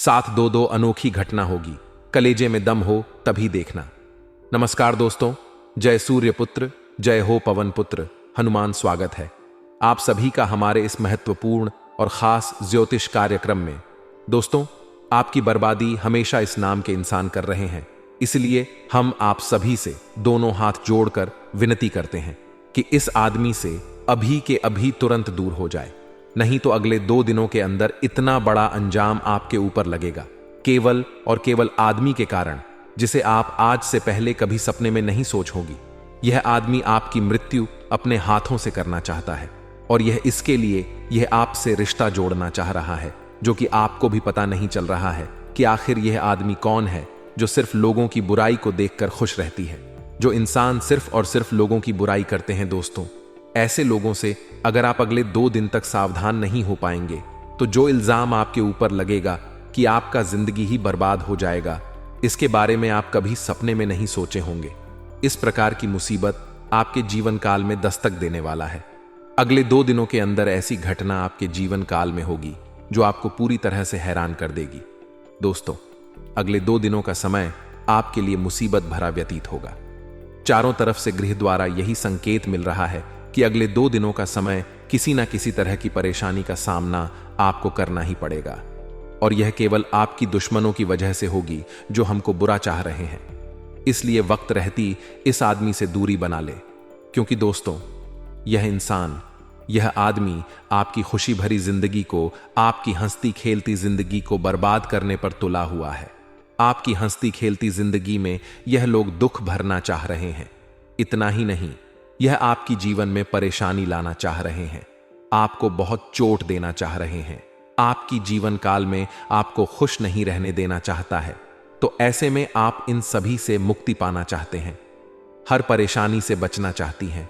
साथ दो दो अनोखी घटना होगी। कलेजे में दम हो तभी देखना। नमस्कार दोस्तों, जय सूर्यपुत्र, जय हो पवन पुत्र हनुमान। स्वागत है आप सभी का हमारे इस महत्वपूर्ण और खास ज्योतिष कार्यक्रम में। दोस्तों, आपकी बर्बादी हमेशा इस नाम के इंसान कर रहे हैं, इसलिए हम आप सभी से दोनों हाथ जोड़कर विनती करते हैं कि इस आदमी से अभी के अभी तुरंत दूर हो जाए, नहीं तो अगले 2 दिनों के अंदर इतना बड़ा अंजाम आपके ऊपर लगेगा, केवल और केवल आदमी के कारण, जिसे आप आज से पहले कभी सपने में नहीं सोच होगी। यह आदमी आपकी मृत्यु अपने हाथों से करना चाहता है, और यह इसके लिए यह आपसे रिश्ता जोड़ना चाह रहा है, जो कि आपको भी पता नहीं चल रहा है कि आखिर यह आदमी कौन है, जो सिर्फ लोगों की बुराई को देखकर खुश रहती है, जो इंसान सिर्फ और सिर्फ लोगों की बुराई करते हैं। दोस्तों, ऐसे लोगों से अगर आप अगले 2 दिन तक सावधान नहीं हो पाएंगे, तो जो इल्जाम आपके ऊपर लगेगा कि आपका जिंदगी ही बर्बाद हो जाएगा, इसके बारे में आप कभी सपने में नहीं सोचे होंगे। इस प्रकार की मुसीबत आपके जीवन काल में दस्तक देने वाला है। अगले 2 दिनों के अंदर ऐसी घटना आपके जीवन काल में होगी जो आपको पूरी तरह से हैरान कर देगी। दोस्तों, अगले 2 दिनों का समय आपके लिए मुसीबत भरा व्यतीत होगा। चारों तरफ से गृह द्वारा यही संकेत मिल रहा है कि अगले 2 दिनों का समय किसी न किसी तरह की परेशानी का सामना आपको करना ही पड़ेगा, और यह केवल आपकी दुश्मनों की वजह से होगी जो हमको बुरा चाह रहे हैं। इसलिए वक्त रहती इस आदमी से दूरी बना ले, क्योंकि दोस्तों, यह इंसान, यह आदमी आपकी खुशी भरी जिंदगी को, आपकी हंसती खेलती जिंदगी को बर्बाद करने पर तुला हुआ है। आपकी हंसती खेलती जिंदगी में यह लोग दुख भरना चाह रहे हैं। इतना ही नहीं, यह आपकी जीवन में परेशानी लाना चाह रहे हैं, आपको बहुत चोट देना चाह रहे हैं, आपकी जीवन काल में आपको खुश नहीं रहने देना चाहता है। तो ऐसे में आप इन सभी से मुक्ति पाना चाहते हैं, हर परेशानी से बचना चाहती हैं,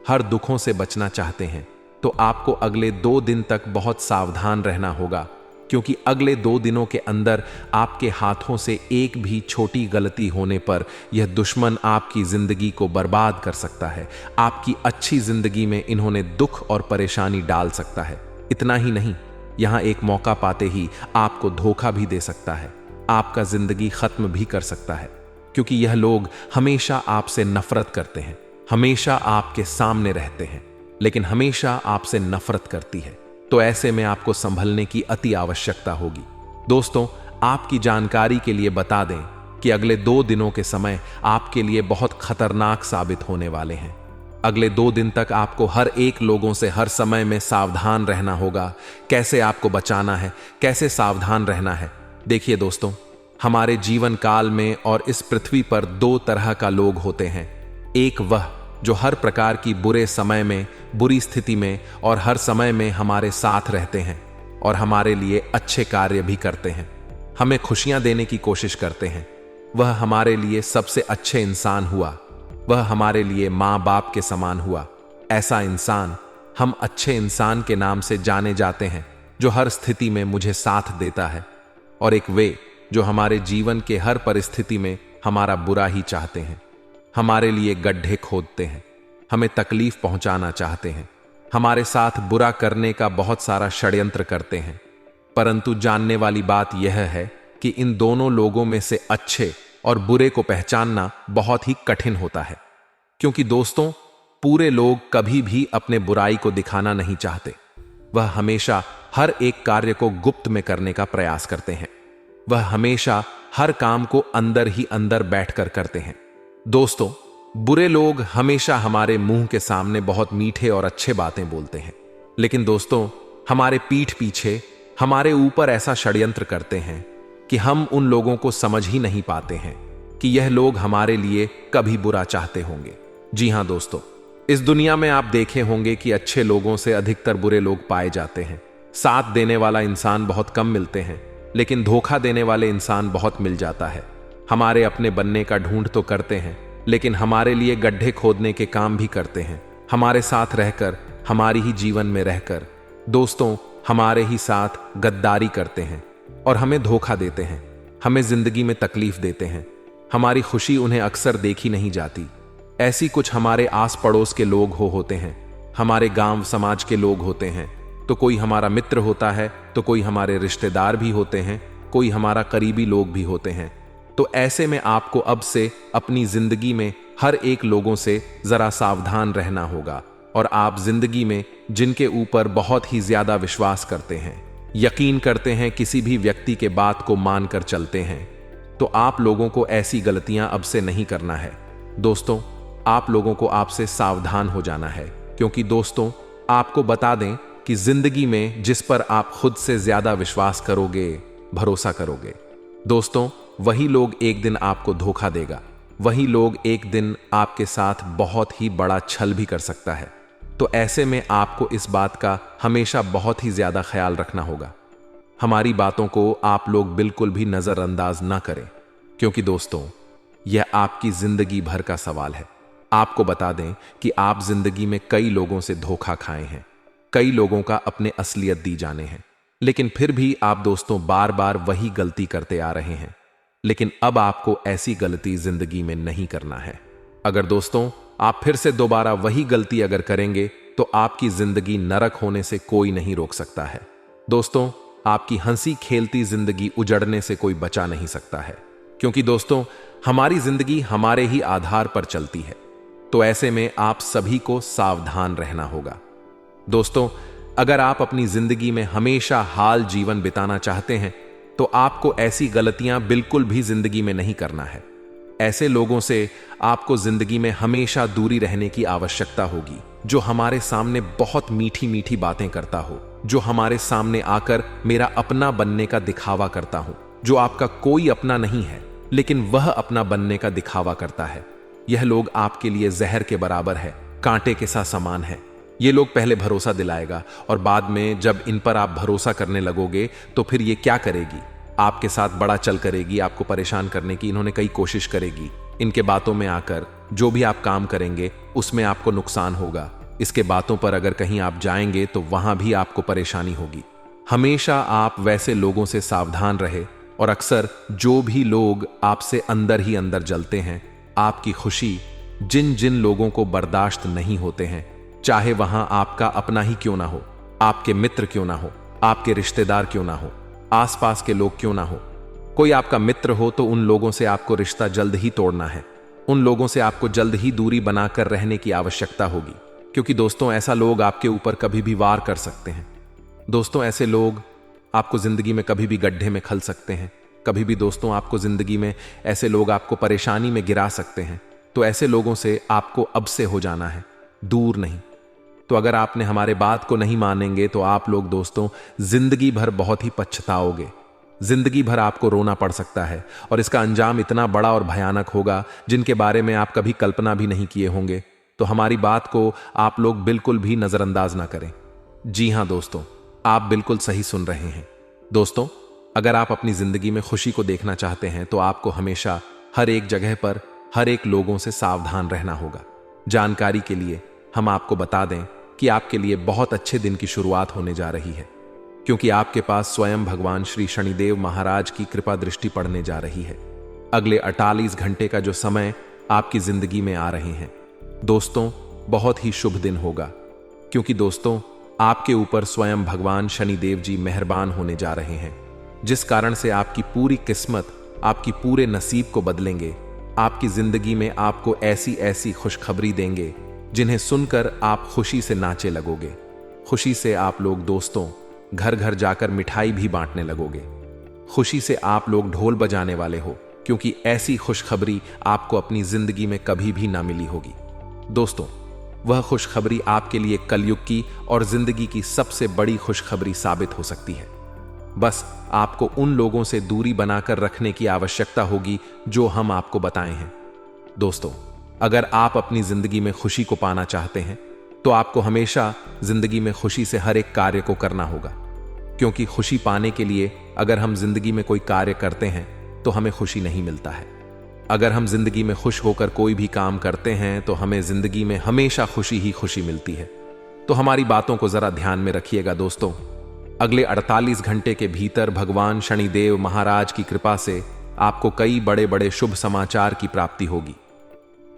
हर दुखों से बचना चाहते हैं, तो आपको अगले 2 दिन तक बहुत सावधान रहना होगा, क्योंकि अगले 2 दिनों के अंदर आपके हाथों से एक भी छोटी गलती होने पर यह दुश्मन आपकी जिंदगी को बर्बाद कर सकता है। आपकी अच्छी जिंदगी में इन्होंने दुख और परेशानी डाल सकता है। इतना ही नहीं, यहां एक मौका पाते ही आपको धोखा भी दे सकता है, आपका जिंदगी खत्म भी कर सकता है, क्योंकि यह लोग हमेशा आपसे नफरत करते हैं, हमेशा आपके सामने रहते हैं, लेकिन हमेशा आपसे नफरत करती है। तो ऐसे में आपको संभलने की अति आवश्यकता होगी। दोस्तों, आपकी जानकारी के लिए बता दें कि अगले 2 दिनों के समय आपके लिए बहुत खतरनाक साबित होने वाले हैं। अगले 2 दिन तक आपको हर एक लोगों से हर समय में सावधान रहना होगा। कैसे आपको बचाना है, कैसे सावधान रहना है। देखिए दोस्तों, हमारे जीवन काल में और इस पृथ्वी पर 2 तरह का लोग होते हैं। एक वह जो हर प्रकार की बुरे समय में, बुरी स्थिति में और हर समय में हमारे साथ रहते हैं और हमारे लिए अच्छे कार्य भी करते हैं, हमें खुशियां देने की कोशिश करते हैं। वह हमारे लिए सबसे अच्छे इंसान हुआ, वह हमारे लिए माँ बाप के समान हुआ। ऐसा इंसान हम अच्छे इंसान के नाम से जाने जाते हैं, जो हर स्थिति में मुझे साथ देता है। और एक वे जो हमारे जीवन के हर परिस्थिति में हमारा बुरा ही चाहते हैं, हमारे लिए गड्ढे खोदते हैं, हमें तकलीफ पहुंचाना चाहते हैं, हमारे साथ बुरा करने का बहुत सारा षड्यंत्र करते हैं। परंतु जानने वाली बात यह है कि इन दोनों लोगों में से अच्छे और बुरे को पहचानना बहुत ही कठिन होता है, क्योंकि दोस्तों, पूरे लोग कभी भी अपने बुराई को दिखाना नहीं चाहते। वह हमेशा हर एक कार्य को गुप्त में करने का प्रयास करते हैं। वह हमेशा हर काम को अंदर ही अंदर बैठकर करते हैं। दोस्तों, बुरे लोग हमेशा हमारे मुंह के सामने बहुत मीठे और अच्छे बातें बोलते हैं, लेकिन दोस्तों, हमारे पीठ पीछे हमारे ऊपर ऐसा षड्यंत्र करते हैं कि हम उन लोगों को समझ ही नहीं पाते हैं कि यह लोग हमारे लिए कभी बुरा चाहते होंगे। जी हां दोस्तों, इस दुनिया में आप देखे होंगे कि अच्छे लोगों से अधिकतर बुरे लोग पाए जाते हैं। साथ देने वाला इंसान बहुत कम मिलते हैं, लेकिन धोखा देने वाले इंसान बहुत मिल जाता है। हमारे अपने बनने का ढूंढ तो करते हैं, लेकिन हमारे लिए गड्ढे खोदने के काम भी करते हैं। हमारे साथ रहकर, हमारी ही जीवन में रहकर, दोस्तों, हमारे ही साथ गद्दारी करते हैं और हमें धोखा देते हैं, हमें जिंदगी में तकलीफ देते हैं। हमारी खुशी उन्हें अक्सर देखी नहीं जाती। ऐसी कुछ हमारे आस पड़ोस के लोग होते हैं, हमारे गांव समाज के लोग होते हैं, तो कोई हमारा मित्र होता है, तो कोई हमारे रिश्तेदार भी होते हैं, कोई हमारा करीबी लोग भी होते हैं। तो ऐसे में आपको अब से अपनी जिंदगी में हर एक लोगों से जरा सावधान रहना होगा। और आप जिंदगी में जिनके ऊपर बहुत ही ज्यादा विश्वास करते हैं, यकीन करते हैं, किसी भी व्यक्ति के बात को मानकर चलते हैं, तो आप लोगों को ऐसी गलतियां अब से नहीं करना है। दोस्तों, आप लोगों को आपसे सावधान हो जाना है, क्योंकि दोस्तों आपको बता दें कि जिंदगी में जिस पर आप खुद से ज्यादा विश्वास करोगे, भरोसा करोगे, दोस्तों वही लोग एक दिन आपको धोखा देगा। वही लोग एक दिन आपके साथ बहुत ही बड़ा छल भी कर सकता है। तो ऐसे में आपको इस बात का हमेशा बहुत ही ज्यादा ख्याल रखना होगा। हमारी बातों को आप लोग बिल्कुल भी नजरअंदाज ना करें, क्योंकि दोस्तों यह आपकी जिंदगी भर का सवाल है। आपको बता दें कि आप जिंदगी में कई लोगों से धोखा खाए हैं, कई लोगों का अपने असलियत दी जाने हैं, लेकिन फिर भी आप दोस्तों बार बार वही गलती करते आ रहे हैं। लेकिन अब आपको ऐसी गलती जिंदगी में नहीं करना है। अगर दोस्तों आप फिर से दोबारा वही गलती अगर करेंगे तो आपकी जिंदगी नरक होने से कोई नहीं रोक सकता है। दोस्तों आपकी हंसी खेलती जिंदगी उजड़ने से कोई बचा नहीं सकता है, क्योंकि दोस्तों हमारी जिंदगी हमारे ही आधार पर चलती है। तो ऐसे में आप सभी को सावधान रहना होगा। दोस्तों अगर आप अपनी जिंदगी में हमेशा हाल जीवन बिताना चाहते हैं तो आपको ऐसी गलतियां बिल्कुल भी जिंदगी में नहीं करना है। ऐसे लोगों से आपको जिंदगी में हमेशा दूरी रहने की आवश्यकता होगी, जो हमारे सामने बहुत मीठी मीठी बातें करता हो, जो हमारे सामने आकर मेरा अपना बनने का दिखावा करता हो, जो आपका कोई अपना नहीं है लेकिन वह अपना बनने का दिखावा करता है। यह लोग आपके लिए जहर के बराबर है, कांटे के सा समान है। ये लोग पहले भरोसा दिलाएगा और बाद में जब इन पर आप भरोसा करने लगोगे तो फिर ये क्या करेगी, आपके साथ बड़ा चल करेगी, आपको परेशान करने की इन्होंने कई कोशिश करेगी। इनके बातों में आकर जो भी आप काम करेंगे उसमें आपको नुकसान होगा। इसके बातों पर अगर कहीं आप जाएंगे तो वहां भी आपको परेशानी होगी। हमेशा आप वैसे लोगों से सावधान रहे। और अक्सर जो भी लोग आपसे अंदर ही अंदर जलते हैं, आपकी खुशी जिन जिन लोगों को बर्दाश्त नहीं होते हैं, चाहे वहां आपका अपना ही क्यों ना हो, आपके मित्र क्यों ना हो, आपके रिश्तेदार क्यों ना हो, आसपास के लोग क्यों ना हो, कोई आपका मित्र हो तो उन लोगों से आपको रिश्ता जल्द ही तोड़ना है। उन लोगों से आपको जल्द ही दूरी बनाकर रहने की आवश्यकता होगी, क्योंकि दोस्तों ऐसा लोग आपके ऊपर कभी भी वार कर सकते हैं। दोस्तों ऐसे लोग आपको जिंदगी में कभी भी गड्ढे में खल सकते हैं। कभी भी दोस्तों आपको जिंदगी में ऐसे लोग आपको परेशानी में गिरा सकते हैं। तो ऐसे लोगों से आपको अब से हो जाना है, दूर नहीं। तो अगर आपने हमारे बात को नहीं मानेंगे तो आप लोग दोस्तों जिंदगी भर बहुत ही पछताओगे। जिंदगी भर आपको रोना पड़ सकता है और इसका अंजाम इतना बड़ा और भयानक होगा जिनके बारे में आप कभी कल्पना भी नहीं किए होंगे। तो हमारी बात को आप लोग बिल्कुल भी नजरअंदाज ना करें। जी हां दोस्तों, आप बिल्कुल सही सुन रहे हैं। दोस्तों अगर आप अपनी जिंदगी में खुशी को देखना चाहते हैं तो आपको हमेशा हर एक जगह पर हर एक लोगों से सावधान रहना होगा। जानकारी के लिए हम आपको बता दें कि आपके लिए बहुत अच्छे दिन की शुरुआत होने जा रही है, क्योंकि आपके पास स्वयं भगवान श्री शनिदेव महाराज की कृपा दृष्टि पड़ने जा रही है। अगले 48 घंटे का जो समय आपकी जिंदगी में आ रहे हैं दोस्तों, बहुत ही शुभ दिन होगा, क्योंकि दोस्तों आपके ऊपर स्वयं भगवान शनिदेव जी मेहरबान होने जा रहे हैं, जिस कारण से आपकी पूरी किस्मत, आपकी पूरे नसीब को बदलेंगे। आपकी जिंदगी में आपको ऐसी ऐसी खुशखबरी देंगे जिन्हें सुनकर आप खुशी से नाचे लगोगे। खुशी से आप लोग दोस्तों घर घर जाकर मिठाई भी बांटने लगोगे। खुशी से आप लोग ढोल बजाने वाले हो, क्योंकि ऐसी खुशखबरी आपको अपनी जिंदगी में कभी भी ना मिली होगी। दोस्तों वह खुशखबरी आपके लिए कलयुग की और जिंदगी की सबसे बड़ी खुशखबरी साबित हो सकती है। बस आपको उन लोगों से दूरी बनाकर रखने की आवश्यकता होगी जो हम आपको बताए हैं। दोस्तों अगर आप अपनी जिंदगी में खुशी को पाना चाहते हैं तो आपको हमेशा जिंदगी में खुशी से हर एक कार्य को करना होगा, क्योंकि खुशी पाने के लिए अगर हम जिंदगी में कोई कार्य करते हैं तो हमें खुशी नहीं मिलता है। अगर हम जिंदगी में खुश होकर कोई भी काम करते हैं तो हमें जिंदगी में हमेशा खुशी ही खुशी मिलती है। तो हमारी बातों को जरा ध्यान में रखिएगा दोस्तों। अगले 48 घंटे के भीतर भगवान शनिदेव महाराज की कृपा से आपको कई बड़े बड़े शुभ समाचार की प्राप्ति होगी।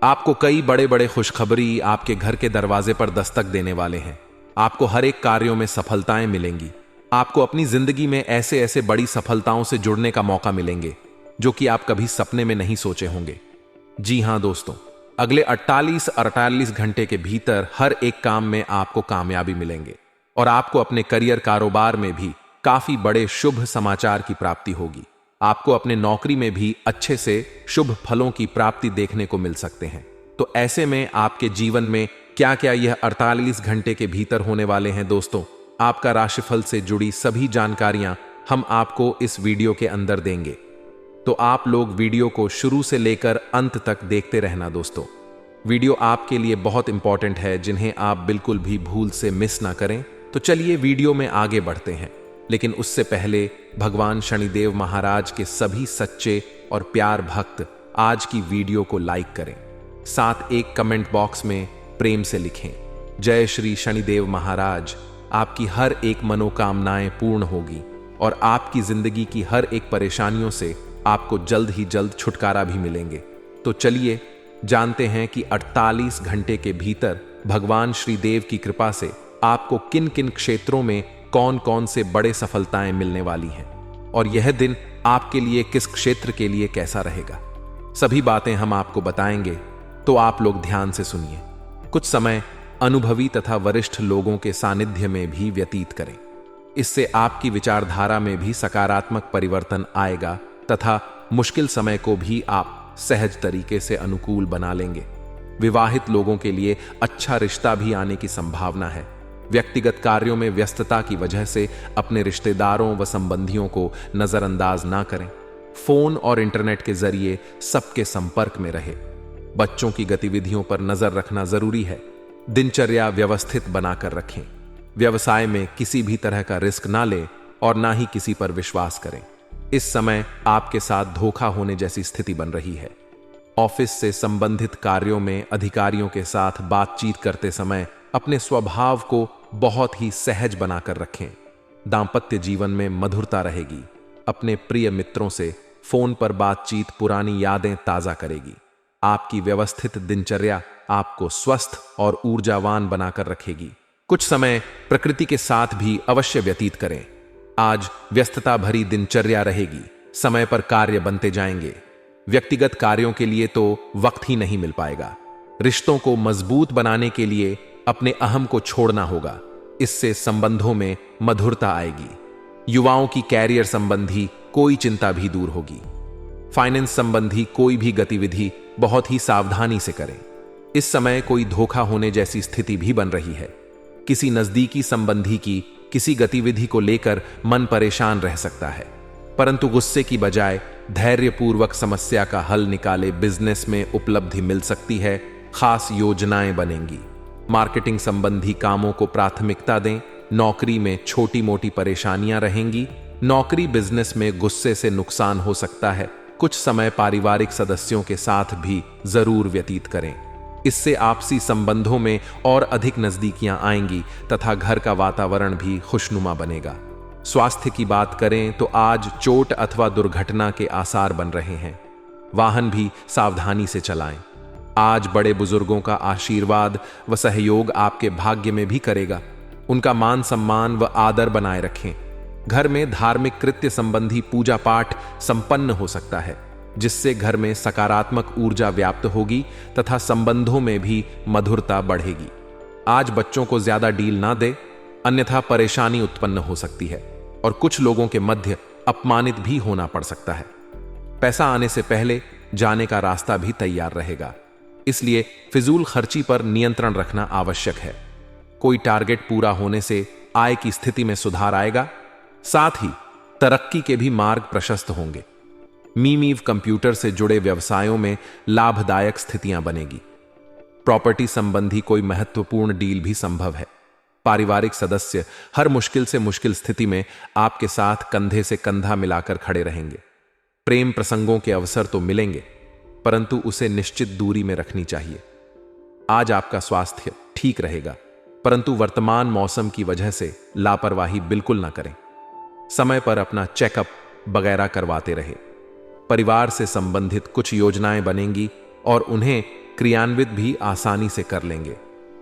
आपको कई बड़े बड़े खुशखबरी आपके घर के दरवाजे पर दस्तक देने वाले हैं। आपको हर एक कार्यों में सफलताएं मिलेंगी। आपको अपनी जिंदगी में ऐसे ऐसे बड़ी सफलताओं से जुड़ने का मौका मिलेंगे जो कि आप कभी सपने में नहीं सोचे होंगे। जी हां दोस्तों, अगले 48 घंटे के भीतर हर एक काम में आपको कामयाबी मिलेंगे और आपको अपने करियर कारोबार में भी काफी बड़े शुभ समाचार की प्राप्ति होगी। आपको अपने नौकरी में भी अच्छे से शुभ फलों की प्राप्ति देखने को मिल सकते हैं। तो ऐसे में आपके जीवन में क्या क्या यह 48 घंटे के भीतर होने वाले हैं दोस्तों, आपका राशिफल से जुड़ी सभी जानकारियां हम आपको इस वीडियो के अंदर देंगे। तो आप लोग वीडियो को शुरू से लेकर अंत तक देखते रहना दोस्तों। वीडियो आपके लिए बहुत इंपॉर्टेंट है, जिन्हें आप बिल्कुल भी भूल से मिस ना करें। तो चलिए वीडियो में आगे बढ़ते हैं, लेकिन उससे पहले भगवान शनिदेव महाराज के सभी सच्चे और प्यार भक्त आज की वीडियो को लाइक करें, साथ एक कमेंट बॉक्स में प्रेम से लिखें, जय श्री शनिदेव महाराज। आपकी हर एक मनोकामनाएं पूर्ण होगी और आपकी जिंदगी की हर एक परेशानियों से आपको जल्द ही जल्द छुटकारा भी मिलेंगे। तो चलिए जानते हैं कि 48 घंटे के भीतर भगवान श्री देव की कृपा से आपको किन किन क्षेत्रों में कौन कौन से बड़े सफलताएं मिलने वाली हैं और यह दिन आपके लिए किस क्षेत्र के लिए कैसा रहेगा। सभी बातें हम आपको बताएंगे, तो आप लोग ध्यान से सुनिए। कुछ समय अनुभवी तथा वरिष्ठ लोगों के सानिध्य में भी व्यतीत करें। इससे आपकी विचारधारा में भी सकारात्मक परिवर्तन आएगा तथा मुश्किल समय को भी आप सहज तरीके से अनुकूल बना लेंगे। विवाहित लोगों के लिए अच्छा रिश्ता भी आने की संभावना है। व्यक्तिगत कार्यों में व्यस्तता की वजह से अपने रिश्तेदारों व संबंधियों को नजरअंदाज ना करें। फोन और इंटरनेट के जरिए सबके संपर्क में रहे। बच्चों की गतिविधियों पर नजर रखना जरूरी है। दिनचर्या व्यवस्थित बनाकर रखें। व्यवसाय में किसी भी तरह का रिस्क ना लें और ना ही किसी पर विश्वास करें। इस समय आपके साथ धोखा होने जैसी स्थिति बन रही है। ऑफिस से संबंधित कार्यों में अधिकारियों के साथ बातचीत करते समय अपने स्वभाव को बहुत ही सहज बनाकर रखें। दांपत्य जीवन में मधुरता रहेगी। अपने प्रिय मित्रों से फोन पर बातचीत पुरानी यादें ताजा करेगी। आपकी व्यवस्थित दिनचर्या आपको स्वस्थ और ऊर्जावान बनाकर रखेगी। कुछ समय प्रकृति के साथ भी अवश्य व्यतीत करें। आज व्यस्तता भरी दिनचर्या रहेगी। समय पर कार्य बनते जाएंगे। व्यक्तिगत कार्यों के लिए तो वक्त ही नहीं मिल पाएगा। रिश्तों को मजबूत बनाने के लिए अपने अहम को छोड़ना होगा। इससे संबंधों में मधुरता आएगी। युवाओं की कैरियर संबंधी कोई चिंता भी दूर होगी। फाइनेंस संबंधी कोई भी गतिविधि बहुत ही सावधानी से करें। इस समय कोई धोखा होने जैसी स्थिति भी बन रही है। किसी नजदीकी संबंधी की किसी गतिविधि को लेकर मन परेशान रह सकता है, परंतु गुस्से की बजाय धैर्यपूर्वक समस्या का हल निकाले बिजनेस में उपलब्धि मिल सकती है। खास योजनाएं बनेंगी। मार्केटिंग संबंधी कामों को प्राथमिकता दें। नौकरी में छोटी मोटी परेशानियां रहेंगी। नौकरी बिजनेस में गुस्से से नुकसान हो सकता है। कुछ समय पारिवारिक सदस्यों के साथ भी जरूर व्यतीत करें। इससे आपसी संबंधों में और अधिक नजदीकियां आएंगी तथा घर का वातावरण भी खुशनुमा बनेगा। स्वास्थ्य की बात करें तो आज चोट अथवा दुर्घटना के आसार बन रहे हैं। वाहन भी सावधानी से चलाएं। आज बड़े बुजुर्गों का आशीर्वाद व सहयोग आपके भाग्य में भी करेगा। उनका मान सम्मान व आदर बनाए रखें। घर में धार्मिक कृत्य संबंधी पूजा पाठ संपन्न हो सकता है, जिससे घर में सकारात्मक ऊर्जा व्याप्त होगी तथा संबंधों में भी मधुरता बढ़ेगी। आज बच्चों को ज्यादा डील ना दे, अन्यथा परेशानी उत्पन्न हो सकती है और कुछ लोगों के मध्य अपमानित भी होना पड़ सकता है। पैसा आने से पहले जाने का रास्ता भी तैयार रहेगा, इसलिए फिजूल खर्ची पर नियंत्रण रखना आवश्यक है। कोई टारगेट पूरा होने से आय की स्थिति में सुधार आएगा, साथ ही तरक्की के भी मार्ग प्रशस्त होंगे। मीमीव कंप्यूटर से जुड़े व्यवसायों में लाभदायक स्थितियां बनेगी। प्रॉपर्टी संबंधी कोई महत्वपूर्ण डील भी संभव है। पारिवारिक सदस्य हर मुश्किल से मुश्किल स्थिति में आपके साथ कंधे से कंधा मिलाकर खड़े रहेंगे। प्रेम प्रसंगों के अवसर तो मिलेंगे, परंतु उसे निश्चित दूरी में रखनी चाहिए। आज आपका स्वास्थ्य ठीक रहेगा, परंतु वर्तमान मौसम की वजह से लापरवाही बिल्कुल ना करें। समय पर अपना चेकअप वगैरह करवाते रहे। परिवार से संबंधित कुछ योजनाएं बनेंगी और उन्हें क्रियान्वित भी आसानी से कर लेंगे।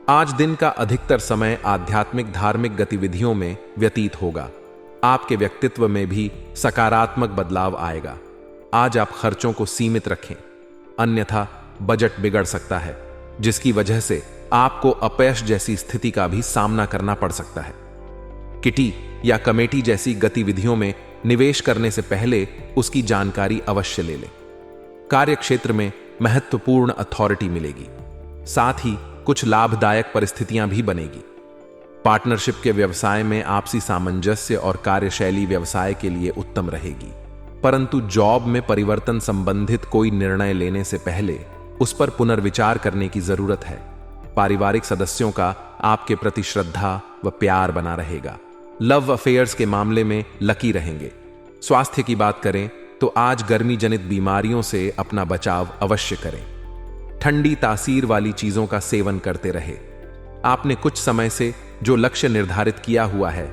आज दिन का अधिकतर समय आध्यात्मिक धार्मिक गतिविधियों में व्यतीत होगा। आपके व्यक्तित्व में भी सकारात्मक बदलाव आएगा। आज आप खर्चों को सीमित रखें, अन्यथा बजट बिगड़ सकता है, जिसकी वजह से आपको अपयश जैसी स्थिति का भी सामना करना पड़ सकता है। किटी या कमेटी जैसी गतिविधियों में निवेश करने से पहले उसकी जानकारी अवश्य ले लें। कार्यक्षेत्र में महत्वपूर्ण अथॉरिटी मिलेगी, साथ ही कुछ लाभदायक परिस्थितियां भी बनेगी। पार्टनरशिप के व्यवसाय में आपसी सामंजस्य और कार्यशैली व्यवसाय के लिए उत्तम रहेगी, परंतु जॉब में परिवर्तन संबंधित कोई निर्णय लेने से पहले उस पर पुनर्विचार करने की जरूरत है। पारिवारिक सदस्यों का आपके प्रति श्रद्धा व प्यार बना रहेगा। लव अफेयर्स के मामले में लकी रहेंगे। स्वास्थ्य की बात करें तो आज गर्मी जनित बीमारियों से अपना बचाव अवश्य करें। ठंडी तासीर वाली चीजों का सेवन करते रहे। आपने कुछ समय से जो लक्ष्य निर्धारित किया हुआ है,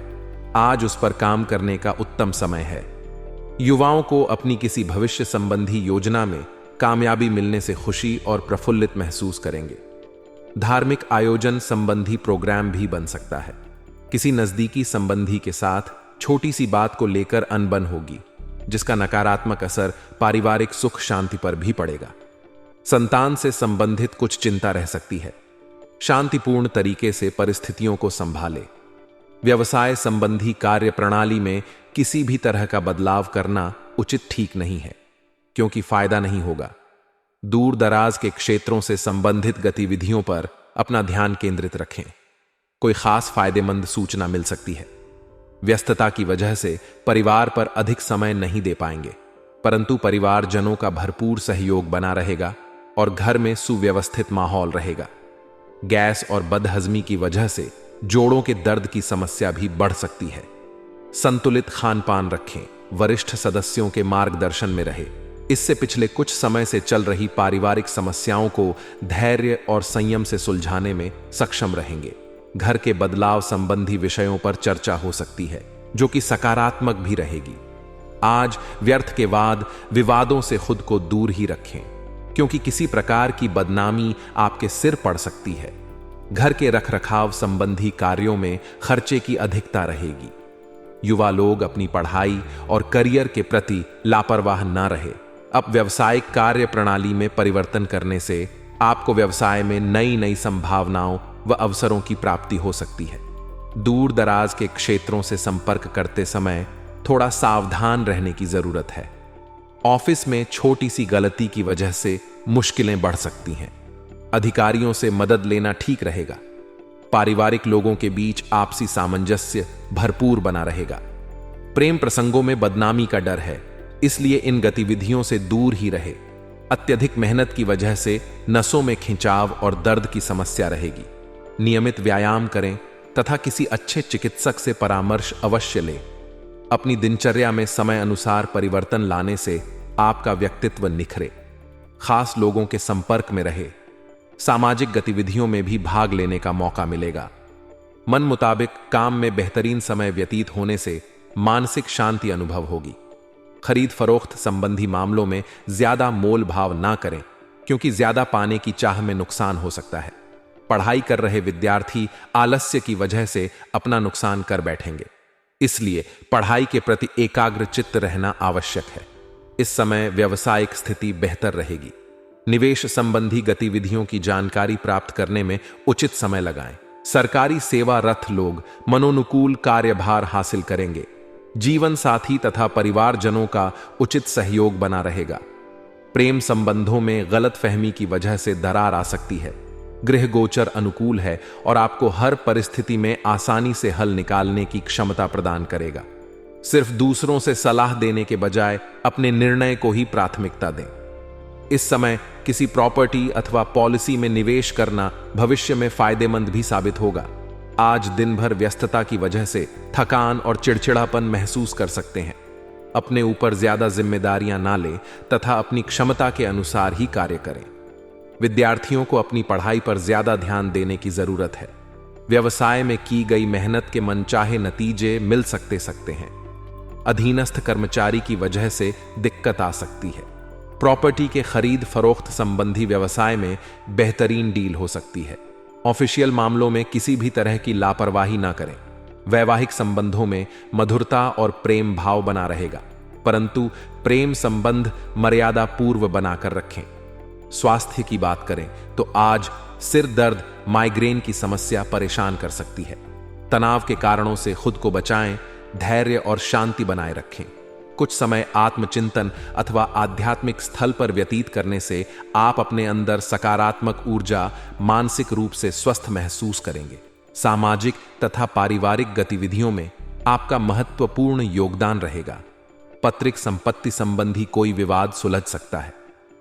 आज उस पर काम करने का उत्तम समय है। युवाओं को अपनी किसी भविष्य संबंधी योजना में कामयाबी मिलने से खुशी और प्रफुल्लित महसूस करेंगे। धार्मिक आयोजन संबंधी प्रोग्राम भी बन सकता है। किसी नजदीकी संबंधी के साथ छोटी सी बात को लेकर अनबन होगी, जिसका नकारात्मक असर पारिवारिक सुख शांति पर भी पड़ेगा। संतान से संबंधित कुछ चिंता रह सकती है। शांतिपूर्ण तरीके से परिस्थितियों को संभाले। व्यवसाय संबंधी कार्य प्रणाली में किसी भी तरह का बदलाव करना उचित ठीक नहीं है, क्योंकि फायदा नहीं होगा। दूर दराज के क्षेत्रों से संबंधित गतिविधियों पर अपना ध्यान केंद्रित रखें। कोई खास फायदेमंद सूचना मिल सकती है। व्यस्तता की वजह से परिवार पर अधिक समय नहीं दे पाएंगे, परंतु परिवारजनों का भरपूर सहयोग बना रहेगा और घर में सुव्यवस्थित माहौल रहेगा। गैस और बदहजमी की वजह से जोड़ों के दर्द की समस्या भी बढ़ सकती है। संतुलित खानपान रखें। वरिष्ठ सदस्यों के मार्गदर्शन में रहे। इससे पिछले कुछ समय से चल रही पारिवारिक समस्याओं को धैर्य और संयम से सुलझाने में सक्षम रहेंगे। घर के बदलाव संबंधी विषयों पर चर्चा हो सकती है, जो कि सकारात्मक भी रहेगी। आज व्यर्थ के वाद विवादों से खुद को दूर ही रखें, क्योंकि किसी प्रकार की बदनामी आपके सिर पड़ सकती है। घर के रखरखाव संबंधी कार्यों में खर्चे की अधिकता रहेगी। युवा लोग अपनी पढ़ाई और करियर के प्रति लापरवाह न रहे। अब व्यावसायिक कार्य प्रणाली में परिवर्तन करने से आपको व्यवसाय में नई नई संभावनाओं व अवसरों की प्राप्ति हो सकती है। दूर दराज के क्षेत्रों से संपर्क करते समय थोड़ा सावधान रहने की जरूरत है। ऑफिस में छोटी सी गलती की वजह से मुश्किलें बढ़ सकती हैं। अधिकारियों से मदद लेना ठीक रहेगा। पारिवारिक लोगों के बीच आपसी सामंजस्य भरपूर बना रहेगा। प्रेम प्रसंगों में बदनामी का डर है, इसलिए इन गतिविधियों से दूर ही रहे। अत्यधिक मेहनत की वजह से नसों में खिंचाव और दर्द की समस्या रहेगी। नियमित व्यायाम करें तथा किसी अच्छे चिकित्सक से परामर्श अवश्य लें। अपनी दिनचर्या में समय अनुसार परिवर्तन लाने से आपका व्यक्तित्व निखरे। खास लोगों के संपर्क में रहे। सामाजिक गतिविधियों में भी भाग लेने का मौका मिलेगा। मन मुताबिक काम में बेहतरीन समय व्यतीत होने से मानसिक शांति अनुभव होगी। खरीद फरोख्त संबंधी मामलों में ज्यादा मोल भाव ना करें, क्योंकि ज्यादा पाने की चाह में नुकसान हो सकता है। पढ़ाई कर रहे विद्यार्थी आलस्य की वजह से अपना नुकसान कर बैठेंगे, इसलिए पढ़ाई के प्रति एकाग्र चित्त रहना आवश्यक है। इस समय व्यवसायिक स्थिति बेहतर रहेगी। निवेश संबंधी गतिविधियों की जानकारी प्राप्त करने में उचित समय लगाएं। सरकारी सेवारत लोग मनोनुकूल कार्यभार हासिल करेंगे। जीवन साथी तथा परिवारजनों का उचित सहयोग बना रहेगा। प्रेम संबंधों में गलतफहमी की वजह से दरार आ सकती है। गृह गोचर अनुकूल है और आपको हर परिस्थिति में आसानी से हल निकालने की क्षमता प्रदान करेगा। सिर्फ दूसरों से सलाह देने के बजाय अपने निर्णय को ही प्राथमिकता दें। इस समय किसी प्रॉपर्टी अथवा पॉलिसी में निवेश करना भविष्य में फायदेमंद भी साबित होगा। आज दिन भर व्यस्तता की वजह से थकान और चिड़चिड़ापन महसूस कर सकते हैं। अपने ऊपर ज्यादा जिम्मेदारियां ना लें तथा अपनी क्षमता के अनुसार ही कार्य करें। विद्यार्थियों को अपनी पढ़ाई पर ज्यादा ध्यान देने की जरूरत है। व्यवसाय में की गई मेहनत के मनचाहे नतीजे मिल सकते हैं। अधीनस्थ कर्मचारी की वजह से दिक्कत आ सकती है। प्रॉपर्टी के खरीद फरोख्त संबंधी व्यवसाय में बेहतरीन डील हो सकती है। ऑफिशियल मामलों में किसी भी तरह की लापरवाही ना करें। वैवाहिक संबंधों में मधुरता और प्रेम भाव बना रहेगा, परंतु प्रेम संबंध मर्यादा पूर्व बनाकर रखें। स्वास्थ्य की बात करें तो आज सिर दर्द, माइग्रेन की समस्या परेशान कर सकती है। तनाव के कारणों से खुद को बचाएं, धैर्य और शांति बनाए रखें। कुछ समय आत्मचिंतन अथवा आध्यात्मिक स्थल पर व्यतीत करने से आप अपने अंदर सकारात्मक ऊर्जा, मानसिक रूप से स्वस्थ महसूस करेंगे। सामाजिक तथा पारिवारिक गतिविधियों में आपका महत्वपूर्ण योगदान रहेगा। पैतृक संपत्ति संबंधी कोई विवाद सुलझ सकता है।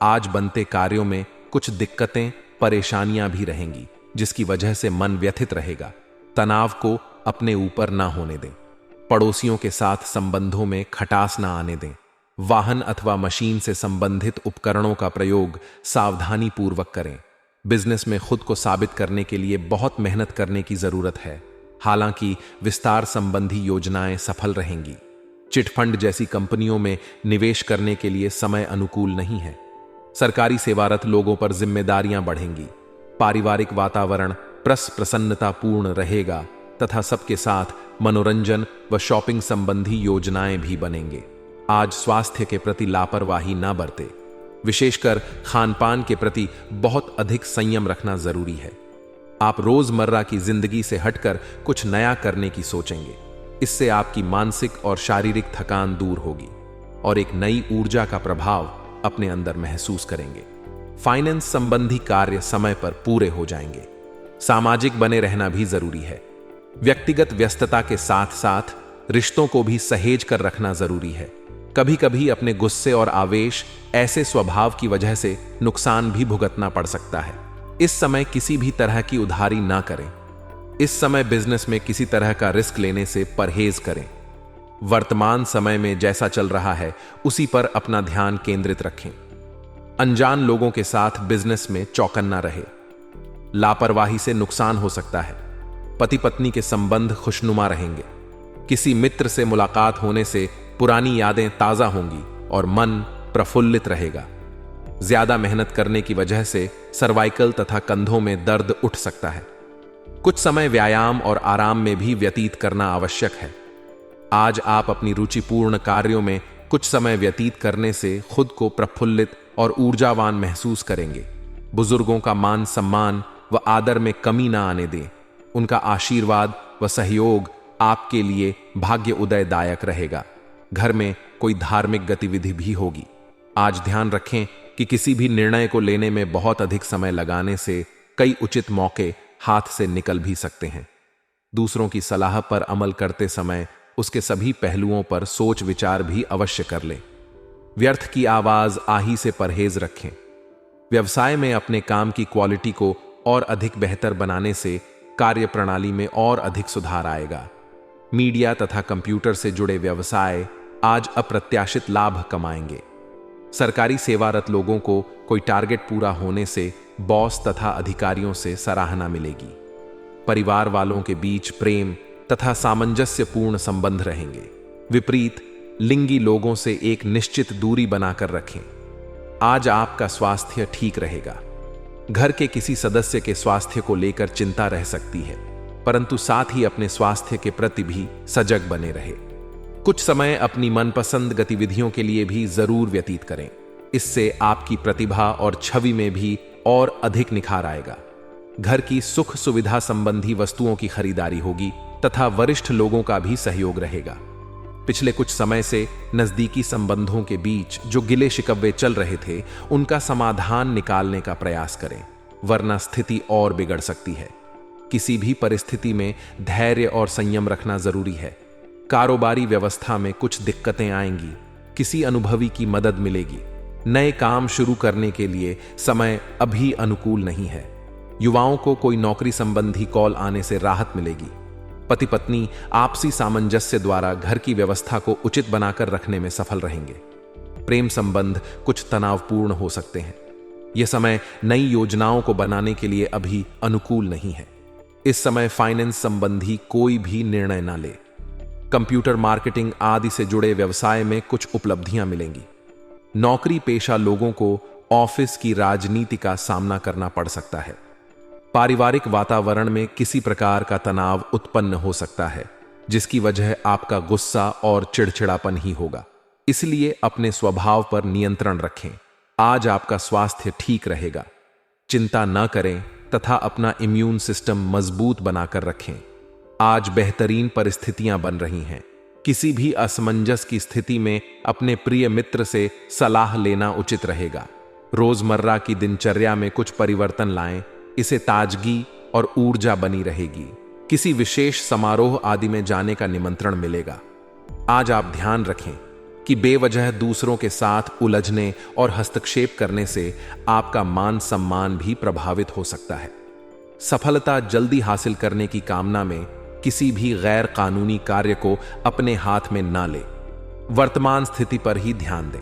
आज बनते कार्यों में कुछ दिक्कतें, परेशानियां भी रहेंगी, जिसकी वजह से मन व्यथित रहेगा। तनाव को अपने ऊपर ना होने दें। पड़ोसियों के साथ संबंधों में खटास ना आने दें। वाहन अथवा मशीन से संबंधित उपकरणों का प्रयोग सावधानी पूर्वक करें। बिजनेस में खुद को साबित करने के लिए बहुत मेहनत करने की जरूरत है। हालांकि विस्तार संबंधी योजनाएं सफल रहेंगी। चिटफंड जैसी कंपनियों में निवेश करने के लिए समय अनुकूल नहीं है। सरकारी सेवारत लोगों पर जिम्मेदारियां बढ़ेंगी। पारिवारिक वातावरण प्रसन्नतापूर्ण रहेगा तथा सबके साथ मनोरंजन व शॉपिंग संबंधी योजनाएं भी बनेंगे। आज स्वास्थ्य के प्रति लापरवाही ना बरते। विशेषकर खानपान के प्रति बहुत अधिक संयम रखना जरूरी है। आप रोजमर्रा की जिंदगी से हटकर कुछ नया करने की सोचेंगे। इससे आपकी मानसिक और शारीरिक थकान दूर होगी और एक नई ऊर्जा का प्रभाव अपने अंदर महसूस करेंगे। फाइनेंस संबंधी कार्य समय पर पूरे हो जाएंगे। सामाजिक बने रहना भी जरूरी है। व्यक्तिगत व्यस्तता के साथ साथ रिश्तों को भी सहेज कर रखना जरूरी है। कभी कभी अपने गुस्से और आवेश, ऐसे स्वभाव की वजह से नुकसान भी भुगतना पड़ सकता है। इस समय किसी भी तरह की उधारी ना करें। इस समय बिजनेस में किसी तरह का रिस्क लेने से परहेज करें। वर्तमान समय में जैसा चल रहा है उसी पर अपना ध्यान केंद्रित रखें। अनजान लोगों के साथ बिजनेस में चौकन्ना रहे। लापरवाही से नुकसान हो सकता है। पति पत्नी के संबंध खुशनुमा रहेंगे। किसी मित्र से मुलाकात होने से पुरानी यादें ताजा होंगी और मन प्रफुल्लित रहेगा। ज्यादा मेहनत करने की वजह से सर्वाइकल तथा कंधों में दर्द उठ सकता है। कुछ समय व्यायाम और आराम में भी व्यतीत करना आवश्यक है। आज आप अपनी रुचिपूर्ण कार्यों में कुछ समय व्यतीत करने से खुद को प्रफुल्लित और ऊर्जावान महसूस करेंगे। बुजुर्गों का मान सम्मान व आदर में कमी ना आने दें। उनका आशीर्वाद व सहयोग आपके लिए भाग्य उदयदायक रहेगा। घर में कोई धार्मिक गतिविधि भी होगी। आज ध्यान रखें कि किसी भी निर्णय को लेने में बहुत अधिक समय लगाने से कई उचित मौके हाथ से निकल भी सकते हैं। दूसरों की सलाह पर अमल करते समय उसके सभी पहलुओं पर सोच विचार भी अवश्य कर लें। व्यर्थ की आवाज आही से परहेज रखें। व्यवसाय में अपने काम की क्वालिटी को और अधिक बेहतर बनाने से कार्य प्रणाली में और अधिक सुधार आएगा। मीडिया तथा कंप्यूटर से जुड़े व्यवसाय आज अप्रत्याशित लाभ कमाएंगे। सरकारी सेवारत लोगों को कोई टारगेट पूरा होने से बॉस तथा अधिकारियों से सराहना मिलेगी। परिवार वालों के बीच प्रेम तथा सामंजस्यपूर्ण संबंध रहेंगे। विपरीत लिंगी लोगों से एक निश्चित दूरी बनाकर रखें। आज आपका स्वास्थ्य ठीक रहेगा। घर के किसी सदस्य के स्वास्थ्य को लेकर चिंता रह सकती है, परंतु साथ ही अपने स्वास्थ्य के प्रति भी सजग बने रहे। कुछ समय अपनी मनपसंद गतिविधियों के लिए भी जरूर व्यतीत करें। इससे आपकी प्रतिभा और छवि में भी और अधिक निखार आएगा। घर की सुख सुविधा संबंधी वस्तुओं की खरीदारी होगी तथा वरिष्ठ लोगों का भी सहयोग रहेगा। पिछले कुछ समय से नजदीकी संबंधों के बीच जो गिले शिकवे चल रहे थे, उनका समाधान निकालने का प्रयास करें, वरना स्थिति और बिगड़ सकती है। किसी भी परिस्थिति में धैर्य और संयम रखना जरूरी है। कारोबारी व्यवस्था में कुछ दिक्कतें आएंगी। किसी अनुभवी की मदद मिलेगी। नए काम शुरू करने के लिए समय अभी अनुकूल नहीं है। युवाओं को कोई नौकरी संबंधी कॉल आने से राहत मिलेगी। पति पत्नी आपसी सामंजस्य द्वारा घर की व्यवस्था को उचित बनाकर रखने में सफल रहेंगे। प्रेम संबंध कुछ तनावपूर्ण हो सकते हैं। यह समय नई योजनाओं को बनाने के लिए अभी अनुकूल नहीं है। इस समय फाइनेंस संबंधी कोई भी निर्णय ना ले। कंप्यूटर मार्केटिंग आदि से जुड़े व्यवसाय में कुछ उपलब्धियां मिलेंगी। नौकरी पेशा लोगों को ऑफिस की राजनीति का सामना करना पड़ सकता है। पारिवारिक वातावरण में किसी प्रकार का तनाव उत्पन्न हो सकता है। जिसकी वजह आपका गुस्सा और चिड़चिड़ापन ही होगा। इसलिए अपने स्वभाव पर नियंत्रण रखें। आज आपका स्वास्थ्य ठीक रहेगा। चिंता न करें तथा अपना इम्यून सिस्टम मजबूत बनाकर रखें। आज बेहतरीन परिस्थितियां बन रही हैं। किसी भी असमंजस की स्थिति में अपने प्रिय मित्र से सलाह लेना उचित रहेगा। रोजमर्रा की दिनचर्या में कुछ परिवर्तन लाएं, इसे ताजगी और ऊर्जा बनी रहेगी। किसी विशेष समारोह आदि में जाने का निमंत्रण मिलेगा। आज आप ध्यान रखें कि बेवजह दूसरों के साथ उलझने और हस्तक्षेप करने से आपका मान सम्मान भी प्रभावित हो सकता है। सफलता जल्दी हासिल करने की कामना में किसी भी गैर कानूनी कार्य को अपने हाथ में ना लें। वर्तमान स्थिति पर ही ध्यान दें।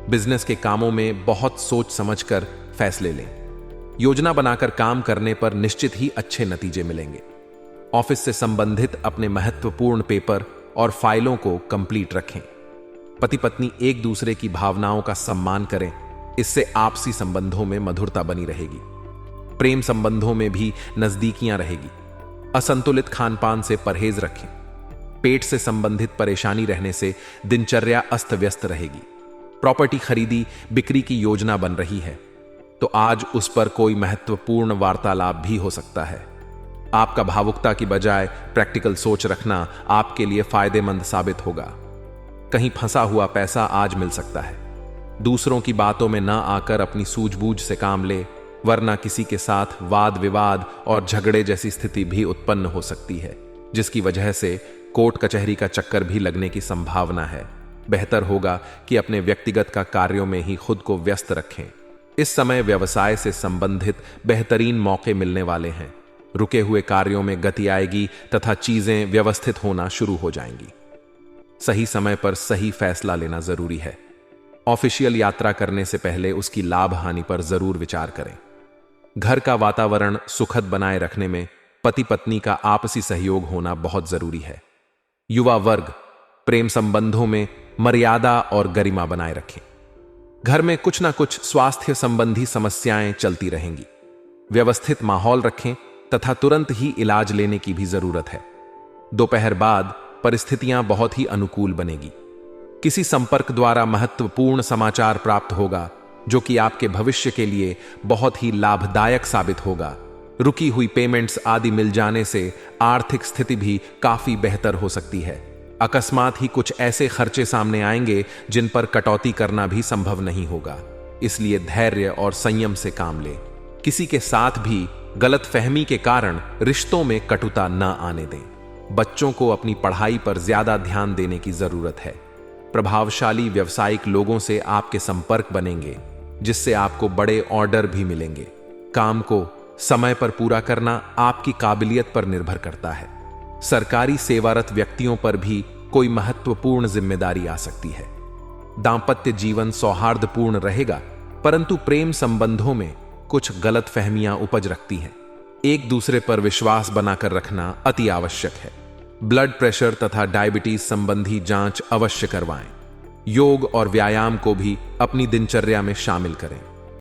बिजनेस के कामों में बहुत सोच समझकर फैसले लें। योजना बनाकर काम करने पर निश्चित ही अच्छे नतीजे मिलेंगे। ऑफिस से संबंधित अपने महत्वपूर्ण पेपर और फाइलों को कंप्लीट रखें। पति पत्नी एक दूसरे की भावनाओं का सम्मान करें, इससे आपसी संबंधों में मधुरता बनी रहेगी। प्रेम संबंधों में भी नजदीकियां रहेगी। असंतुलित खानपान से परहेज रखें। पेट से संबंधित परेशानी रहने से दिनचर्या अस्त व्यस्त रहेगी। प्रॉपर्टी खरीदी बिक्री की योजना बन रही है तो आज उस पर कोई महत्वपूर्ण वार्तालाप भी हो सकता है। आपका भावुकता की बजाय प्रैक्टिकल सोच रखना आपके लिए फायदेमंद साबित होगा। कहीं फंसा हुआ पैसा आज मिल सकता है। दूसरों की बातों में ना आकर अपनी सूझबूझ से काम ले, वरना किसी के साथ वाद विवाद और झगड़े जैसी स्थिति भी उत्पन्न हो सकती है, जिसकी वजह से कोर्ट कचहरी का चक्कर भी लगने की संभावना है। बेहतर होगा कि अपने व्यक्तिगत का कार्यों में ही खुद को व्यस्त रखें। इस समय व्यवसाय से संबंधित बेहतरीन मौके मिलने वाले हैं। रुके हुए कार्यों में गति आएगी तथा चीजें व्यवस्थित होना शुरू हो जाएंगी। सही समय पर सही फैसला लेना जरूरी है। ऑफिशियल यात्रा करने से पहले उसकी लाभ हानि पर जरूर विचार करें। घर का वातावरण सुखद बनाए रखने में पति पत्नी का आपसी सहयोग होना बहुत जरूरी है। युवा वर्ग प्रेम संबंधों में मर्यादा और गरिमा बनाए रखें। घर में कुछ ना कुछ स्वास्थ्य संबंधी समस्याएं चलती रहेंगी। व्यवस्थित माहौल रखें तथा तुरंत ही इलाज लेने की भी जरूरत है। दोपहर बाद परिस्थितियां बहुत ही अनुकूल बनेगी। किसी संपर्क द्वारा महत्वपूर्ण समाचार प्राप्त होगा जो कि आपके भविष्य के लिए बहुत ही लाभदायक साबित होगा। रुकी हुई पेमेंट्स आदि मिल जाने से आर्थिक स्थिति भी काफी बेहतर हो सकती है। अकस्मात ही कुछ ऐसे खर्चे सामने आएंगे जिन पर कटौती करना भी संभव नहीं होगा, इसलिए धैर्य और संयम से काम लें। किसी के साथ भी गलतफहमी के कारण रिश्तों में कटुता न आने दें। बच्चों को अपनी पढ़ाई पर ज्यादा ध्यान देने की जरूरत है। प्रभावशाली व्यावसायिक लोगों से आपके संपर्क बनेंगे, जिससे आपको बड़े ऑर्डर भी मिलेंगे। काम को समय पर पूरा करना आपकी काबिलियत पर निर्भर करता है। सरकारी सेवारत व्यक्तियों पर भी कोई महत्वपूर्ण जिम्मेदारी आ सकती है। दांपत्य जीवन सौहार्दपूर्ण रहेगा, परंतु प्रेम संबंधों में कुछ गलतफहमियां उपज रखती हैं। एक दूसरे पर विश्वास बनाकर रखना अति आवश्यक है। ब्लड प्रेशर तथा डायबिटीज संबंधी जांच अवश्य करवाएं। योग और व्यायाम को भी अपनी दिनचर्या में शामिल करें।